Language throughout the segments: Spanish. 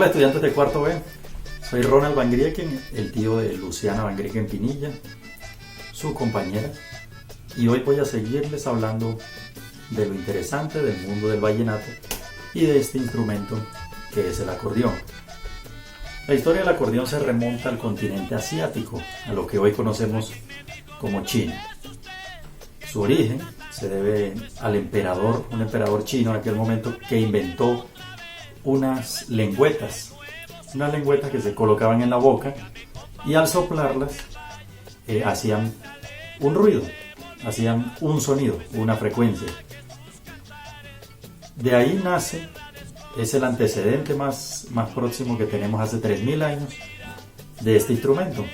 Hola estudiantes de cuarto B, soy Ronald Van Grieken, el tío de Luciana Van Grieken Pinilla, su compañera, y hoy voy a seguirles hablando de lo interesante del mundo del vallenato y de este instrumento que es el acordeón. La historia del acordeón se remonta al continente asiático, a lo que hoy conocemos como China. Su origen se debe al un emperador chino en aquel momento que inventó unas lengüetas que se colocaban en la boca y al soplarlas hacían un ruido, hacían un sonido, una frecuencia. De ahí nace, es el antecedente más próximo que tenemos hace 3000 años de este instrumento,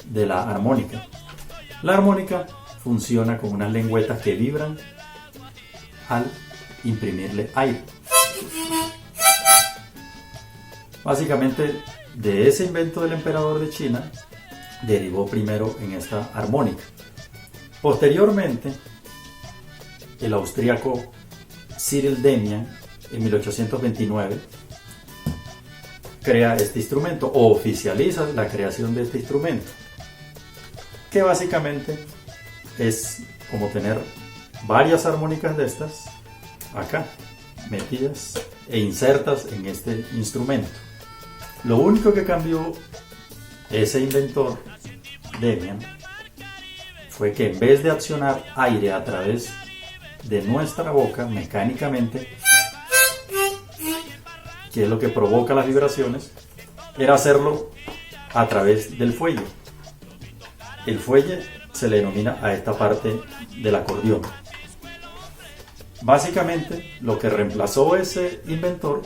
de la armónica. La armónica funciona con unas lengüetas que vibran al imprimirle aire. Básicamente, de ese invento del emperador de China, derivó primero en esta armónica. Posteriormente, el austríaco Cyril Demian, en 1829, crea este instrumento, o oficializa la creación de este instrumento, que básicamente es como tener varias armónicas de estas, acá, metidas e insertas en este instrumento. Lo único que cambió ese inventor, Demian, fue que en vez de accionar aire a través de nuestra boca mecánicamente, que es lo que provoca las vibraciones, era hacerlo a través del fuelle. El fuelle se le denomina a esta parte del acordeón. Básicamente, lo que reemplazó ese inventor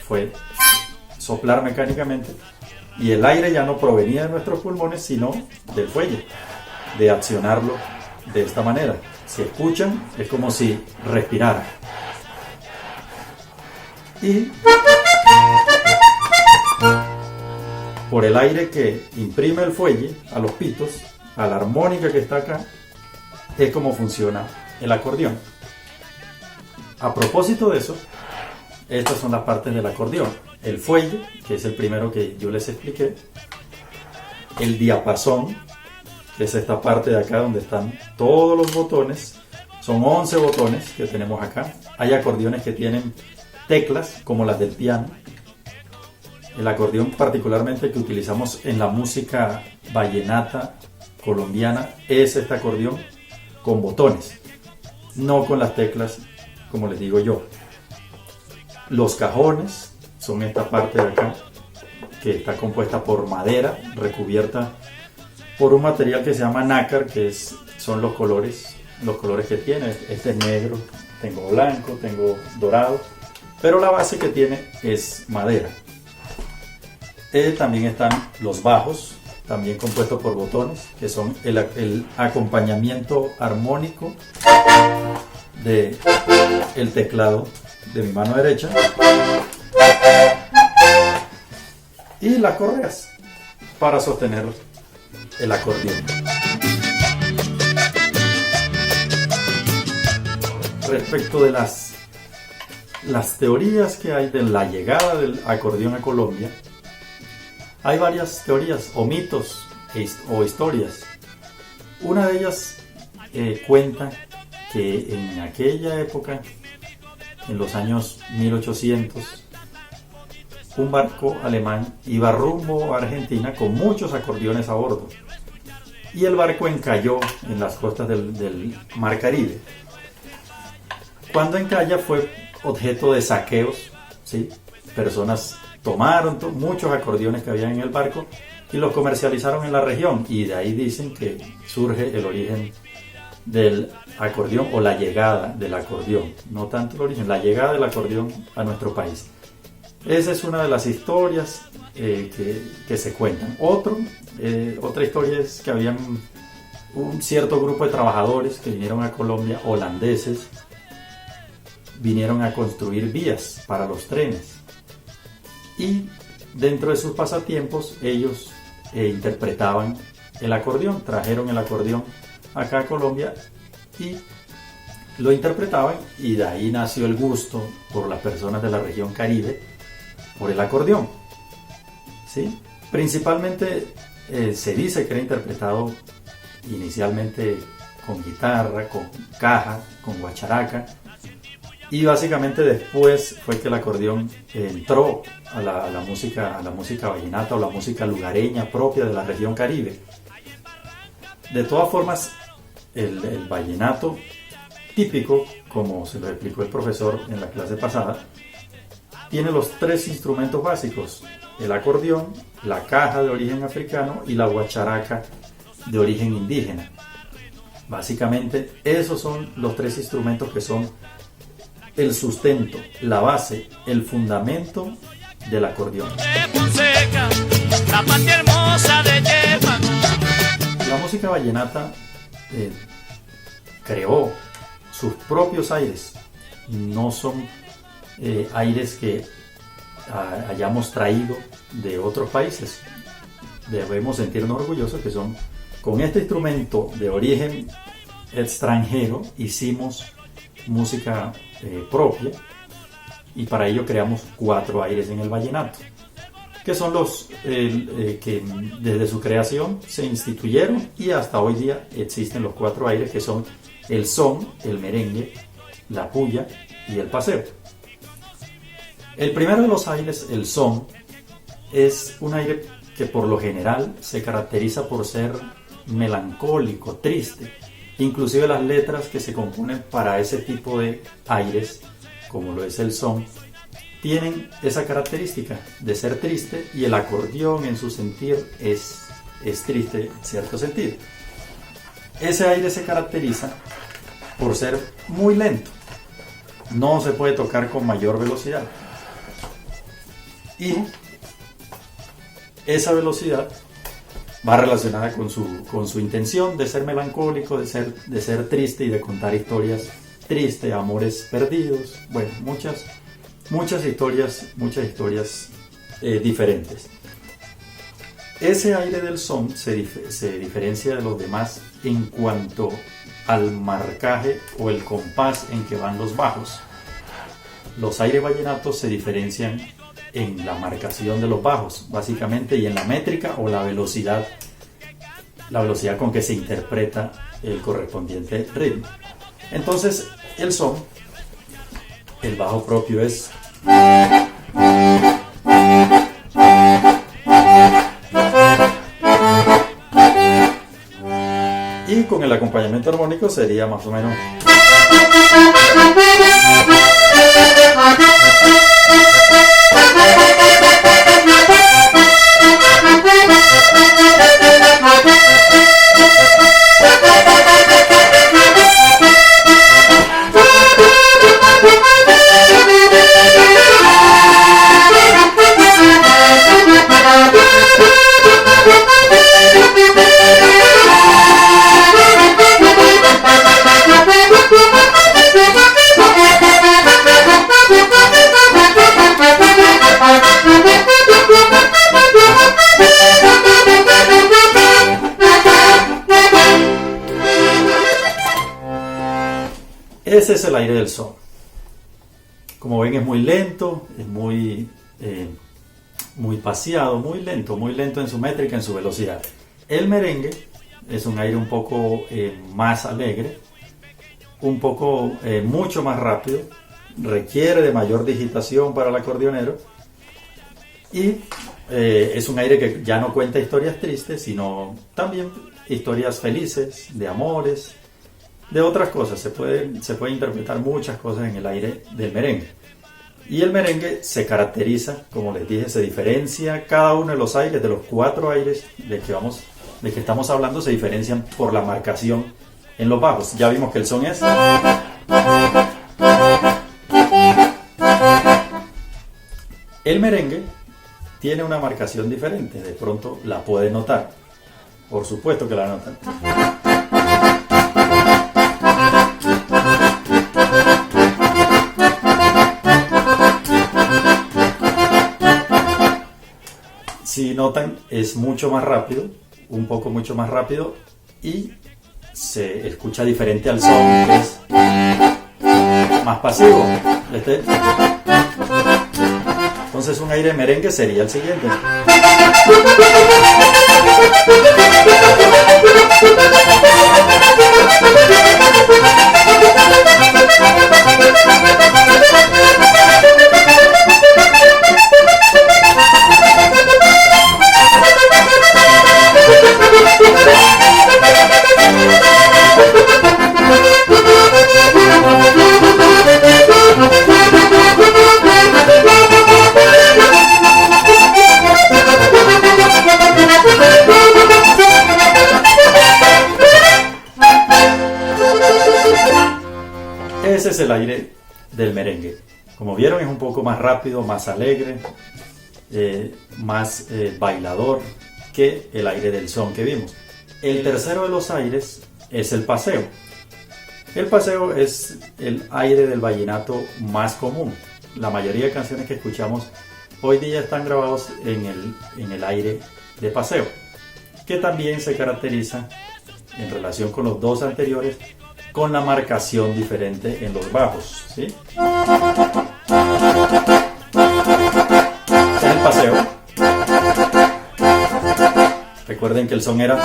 fue soplar mecánicamente, y el aire ya no provenía de nuestros pulmones, sino del fuelle, de accionarlo de esta manera. Si escuchan, es como si respirara. Y por el aire que imprime el fuelle a los pitos, a la armónica que está acá, es como funciona el acordeón. A propósito de eso, estas son las partes del acordeón. El fuelle, que es el primero que yo les expliqué. El diapasón, que es esta parte de acá donde están todos los botones. Son 11 botones que tenemos acá. Hay acordeones que tienen teclas, como las del piano. El acordeón particularmente que utilizamos en la música vallenata colombiana es este acordeón con botones, no con las teclas como les digo yo. Los cajones son esta parte de acá, que está compuesta por madera recubierta por un material que se llama nácar, que son los colores que tiene. Este es negro, tengo blanco, tengo dorado, pero la base que tiene es madera. También están los bajos, también compuestos por botones, que son el acompañamiento armónico del teclado de mi mano derecha, y las correas para sostener el acordeón. Respecto de las teorías que hay de la llegada del acordeón a Colombia, hay varias teorías o mitos o historias. Una de ellas cuenta que en aquella época, en los años 1800, un barco alemán iba rumbo a Argentina con muchos acordeones a bordo, y el barco encalló en las costas del Mar Caribe. Cuando encalla fue objeto de saqueos, ¿sí? Personas tomaron muchos acordeones que había en el barco y los comercializaron en la región, y de ahí dicen que surge el origen del acordeón, o la llegada del acordeón, no tanto el origen, la llegada del acordeón a nuestro país. Esa es una de las historias que se cuentan. Otra historia es que había un cierto grupo de trabajadores que vinieron a Colombia, holandeses, vinieron a construir vías para los trenes, y dentro de sus pasatiempos ellos interpretaban el acordeón, trajeron el acordeón acá a Colombia y lo interpretaban, y de ahí nació el gusto por las personas de la región Caribe por el acordeón, ¿sí? Principalmente se dice que era interpretado inicialmente con guitarra, con caja, con guacharaca, y básicamente después fue que el acordeón entró a la música vallenata o la música lugareña propia de la región Caribe. De todas formas, el vallenato típico, como se lo explicó el profesor en la clase pasada, tiene los tres instrumentos básicos: el acordeón, la caja de origen africano y la guacharaca de origen indígena. Básicamente esos son los tres instrumentos que son el sustento, la base, el fundamento del acordeón. La música vallenata creó sus propios aires, no son aires que hayamos traído de otros países. Debemos sentirnos orgullosos que son con este instrumento de origen extranjero hicimos música propia, y para ello creamos 4 aires en el vallenato, que son los que desde su creación se instituyeron, y hasta hoy día existen los 4 aires, que son el son, el merengue, la puya y el paseo. El primero de los aires, el son, es un aire que por lo general se caracteriza por ser melancólico, triste. Inclusive las letras que se componen para ese tipo de aires, como lo es el son, tienen esa característica de ser triste, y el acordeón en su sentir es triste en cierto sentido. Ese aire se caracteriza por ser muy lento, no se puede tocar con mayor velocidad, y esa velocidad va relacionada con su intención de ser melancólico, de ser triste y de contar historias tristes, amores perdidos, bueno, muchas historias diferentes. Ese aire del son se diferencia de los demás en cuanto al marcaje o el compás en que van los bajos. Los aires vallenatos se diferencian en la marcación de los bajos, básicamente, y en la métrica o la velocidad con que se interpreta el correspondiente ritmo. Entonces, el son, el bajo propio es, y con el acompañamiento armónico sería más o menos. Ese es el aire del son. Como ven, es muy lento, es muy paseado, muy lento en su métrica, en su velocidad. El merengue es un aire un poco más alegre, mucho más rápido, requiere de mayor digitación para el acordeonero, y es un aire que ya no cuenta historias tristes, sino también historias felices, de amores, de otras cosas. Se puede interpretar muchas cosas en el aire del merengue. Y el merengue se caracteriza, como les dije, se diferencia cada uno de los aires, de los 4 aires de que estamos hablando, se diferencian por la marcación en los bajos. Ya vimos que el son es. El merengue tiene una marcación diferente, de pronto la pueden notar. Por supuesto que la notan. Si notan, es mucho más rápido, mucho más rápido, y se escucha diferente al son, que es. más pasivo. Entonces un aire merengue sería el siguiente. Ese es el aire del merengue. Como vieron, es un poco más rápido, más alegre, más bailador que el aire del son que vimos. El tercero de los aires es el paseo. El paseo es el aire del vallenato más común. La mayoría de canciones que escuchamos hoy día están grabados en el aire de paseo, que también se caracteriza, en relación con los dos anteriores, con la marcación diferente en los bajos, ¿sí? Este es el paseo. Recuerden que el son era...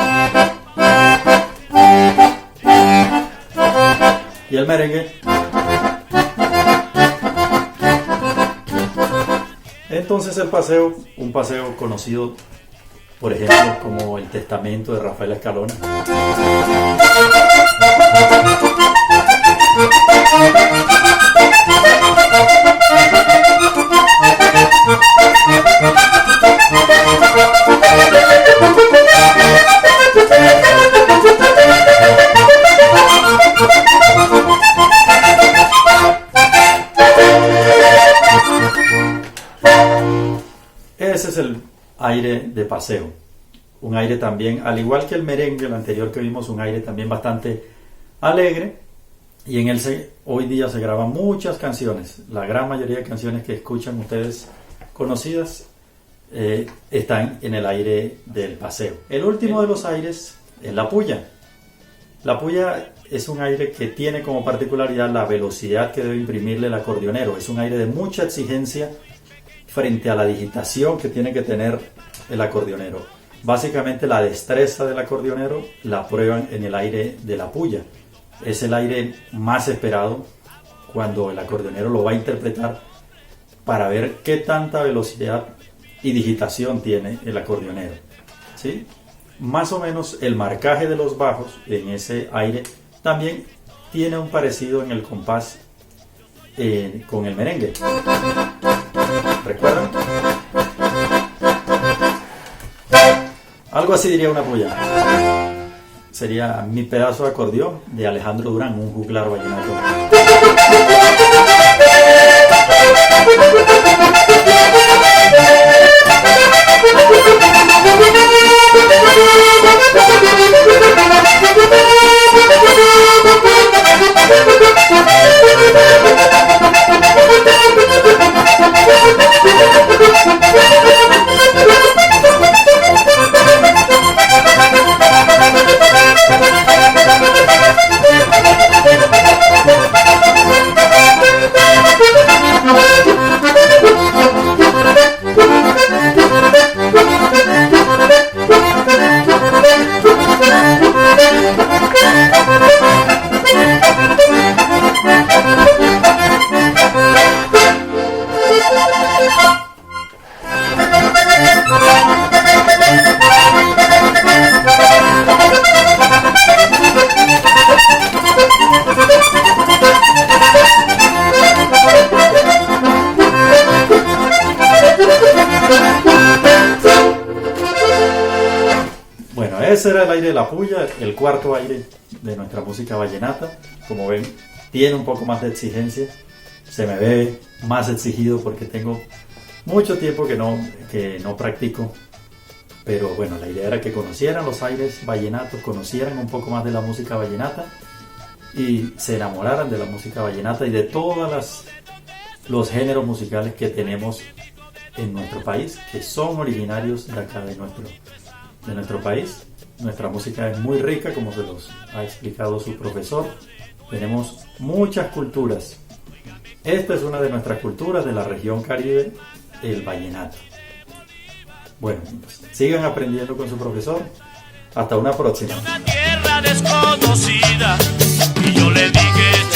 y el merengue... Entonces el paseo, un paseo conocido, por ejemplo, como El Testamento de Rafael Escalona. Ese es el aire de paseo. Un aire también, al igual que el merengue, el anterior que vimos, un aire también bastante alegre. Y en él hoy día se graban muchas canciones. La gran mayoría de canciones que escuchan ustedes conocidas están en el aire del paseo. El último de los aires es la puya. La puya es un aire que tiene como particularidad la velocidad que debe imprimirle el acordeonero. Es un aire de mucha exigencia frente a la digitación que tiene que tener el acordeonero. Básicamente la destreza del acordeonero la prueban en el aire de la puya. Es el aire más esperado cuando el acordeonero lo va a interpretar para ver qué tanta velocidad y digitación tiene el acordeonero, ¿sí? Más o menos el marcaje de los bajos en ese aire también tiene un parecido en el compás con el merengue. ¿Recuerdan? Algo así diría una puya. Sería Mi pedazo de acordeón de Alejandro Durán, un juglar vallenato. Ese era el aire de la puya, el cuarto aire de nuestra música vallenata. Como ven, tiene un poco más de exigencia. Se me ve más exigido porque tengo mucho tiempo que no practico. Pero bueno, la idea era que conocieran los aires vallenatos, conocieran un poco más de la música vallenata y se enamoraran de la música vallenata y de todos los géneros musicales que tenemos en nuestro país, que son originarios de acá de nuestro país. Nuestra música es muy rica, como se los ha explicado su profesor. Tenemos muchas culturas Esta es una de nuestras culturas de la región Caribe, el vallenato. Bueno, sigan aprendiendo con su profesor. Hasta una próxima. Una tierra desconocida y yo le dije